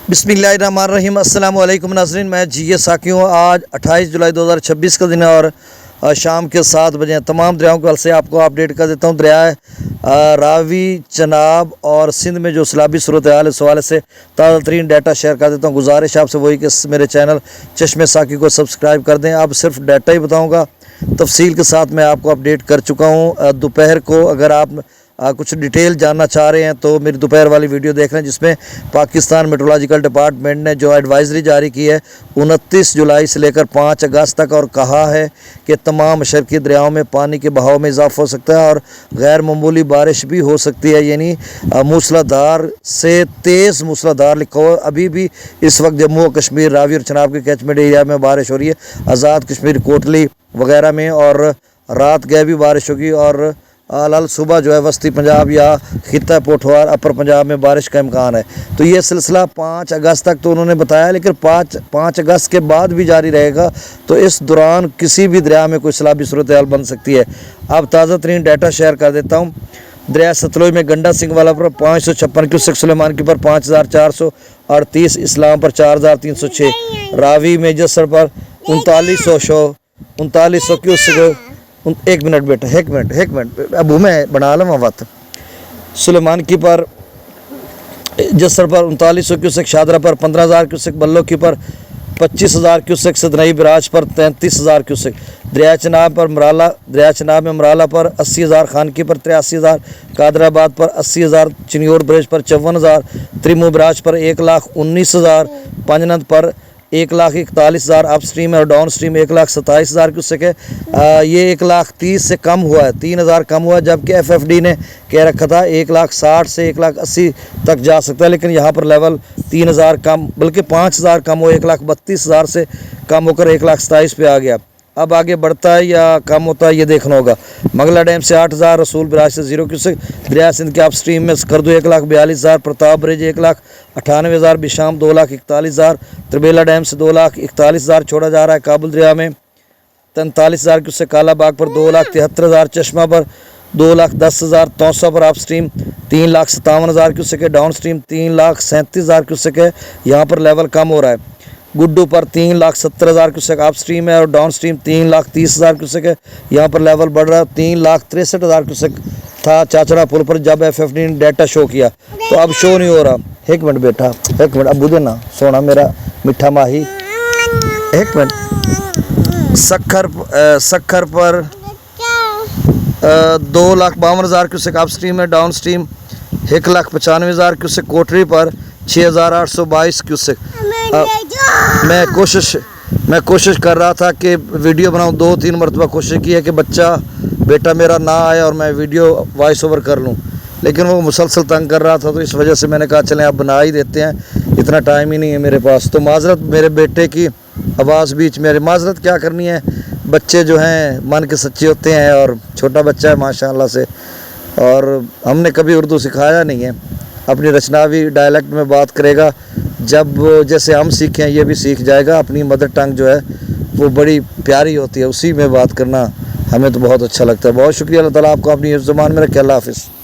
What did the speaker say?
बिस्मिल्लाहिर्रहमानिर्रहीम। अस्सलाम वालेकुम नाज़रीन, मैं जी साकी हूँ। आज 28 जुलाई 2026 का दिन है और शाम के 7 बजे तमाम दरियाओं के हल से आपको अपडेट कर देता हूँ। दरिया रावी, चनाब और सिंध में जो सैलाबी सूरत हाल है, इस हवाले से ताज़ा तरीन डाटा शेयर कर देता हूँ। गुजारिश आपसे वही कि मेरे चैनल चश्मे साकी को सब्सक्राइब कर दें। अब सिर्फ डाटा ही बताऊँगा, तफसील के साथ मैं आपको अपडेट कर चुका हूँ। दोपहर को अगर आप कुछ डिटेल जानना चाह रहे हैं तो मेरी दोपहर वाली वीडियो देख लें, जिसमें पाकिस्तान मेट्रोलॉजिकल डिपार्टमेंट ने जो एडवाइजरी जारी की है 29 जुलाई से लेकर 5 अगस्त तक, और कहा है कि तमाम मशरकी दरियाओं में पानी के बहाव में इजाफा हो सकता है और गैर मामूली बारिश भी हो सकती है, यानी मूसलाधार से तेज़ मूसलाधार लिखा हो। अभी भी इस वक्त जम्मू और कश्मीर, रावी और चनाब के कैचमेंट एरिया में बारिश हो रही है, आज़ाद कश्मीर, कोटली वगैरह में, और रात गए भी बारिश होगी। और लाल सुबह जो है वस्ती पंजाब या खिता पोठवार अपर पंजाब में बारिश का इम्कान है। तो ये सिलसिला 5 अगस्त तक तो उन्होंने बताया, लेकिन 5 अगस्त के बाद भी जारी रहेगा। तो इस दौरान किसी भी दरिया में कोई सैलाबी सूरत हाल बन सकती है। अब ताज़ा तरीन डाटा शेयर कर देता हूँ। दरिया सतलुज में गंडा सिंह वाला पर 556 क्यूसेक, सुलेमान की पर 5438, इस्लाम पर 4306, रावी मेजर पर 3900 क्यूसेक। एक मिनट बेटा, एक मिनट अब मैं बना लूँ वक्त। सुलेमान की पर जसर पर 3900 क्यूसेक, शादरा पर 15000 क्यूसेक, बल्लो की पर 25000 क्यूसेक, सदनई बराज पर 33000 क्यूसेक, दरिया चनाब पर मराला, दरिया चनाब में मराला पर 80000, खानकी पर 83000, कादराबाद पर 80000, चिन्योर ब्रिज पर 54000, त्रिमू बराज पर 1,19,000, पंजनद पर 1,41,000 अप स्ट्रीम है और डाउन स्ट्रीम 1,27,000 क्यूसेक है। ये 1,30,000 से कम हुआ है, 3,000 कम हुआ है, जबकि FFD ने कह रखा था 1,60,000 से 1,80,000 तक जा सकता है, लेकिन यहाँ पर लेवल 3,000 कम, बल्कि 5,000 कम हो, 1,32,000 से कम होकर 1,27,000 पे आ गया। अब आगे बढ़ता है या कम होता है ये देखना होगा। मंगला डैम से 8,000, रसूल बराज से 0 क्यूसेक, दरिया सिंध के अप स्ट्रीम में स्कर्दू 1,42,000, प्रताप ब्रिज 1,98,000, बिशाम 2,41,000, त्रिबेला डैम से 2,41,000 छोड़ा जा रहा है। काबुल दरिया में 43,000 क्यूसेक, कालाबाग पर 2,73,000, चश्मा पर 2,10,000, तौसा पर अप स्ट्रीम 3,57,000 क्यूसेक है, डाउन स्ट्रीम 3,37,000 क्यूसेक है, यहाँ पर लेवल कम हो रहा है। गुड्डू पर 3,70,000 क्यूसेक अप स्ट्रीम है और डाउन स्ट्रीम 3,30,000 क्यूसेक है, यहाँ पर लेवल बढ़ रहा है। 3,63,000 क्यूसेक था चाचड़ा पुल पर जब FFD ने डाटा शो किया, तो अब शो नहीं हो रहा। एक मिनट बेटा, एक मिनट, अब बुझे ना सोना मेरा मिठा माही, एक मिनट। सखर पर 2,52,000 क्यूसेक अप स्ट्रीम है, डाउन स्ट्रीम 1,95,000 क्यूसेक, कोटरी पर 6,822 क्यूसेक। मैं कोशिश कर रहा था कि वीडियो बनाऊं, 2-3 मरतबा कोशिश की है कि बेटा मेरा ना आए और मैं वीडियो वॉइस ओवर कर लूं, लेकिन वो मुसलसल तंग कर रहा था, तो इस वजह से मैंने कहा चलें अब बना ही देते हैं, इतना टाइम ही नहीं है मेरे पास। तो माजरत, मेरे बेटे की आवाज़ बीच में, माजरत क्या करनी है, बच्चे जो हैं मन के सच्चे होते हैं और छोटा बच्चा है माशाल्लाह से, और हमने कभी उर्दू सिखाया नहीं है। अपनी रचनावी डायलेक्ट में बात करेगा, जब जैसे हम सीखें ये भी सीख जाएगा। अपनी मदर टंग जो है वो बड़ी प्यारी होती है, उसी में बात करना हमें तो बहुत अच्छा लगता है। बहुत शुक्रिया, अल्लाह ताला आपको अपनी ज़बान में रखे। अल्लाह हाफ़िज़।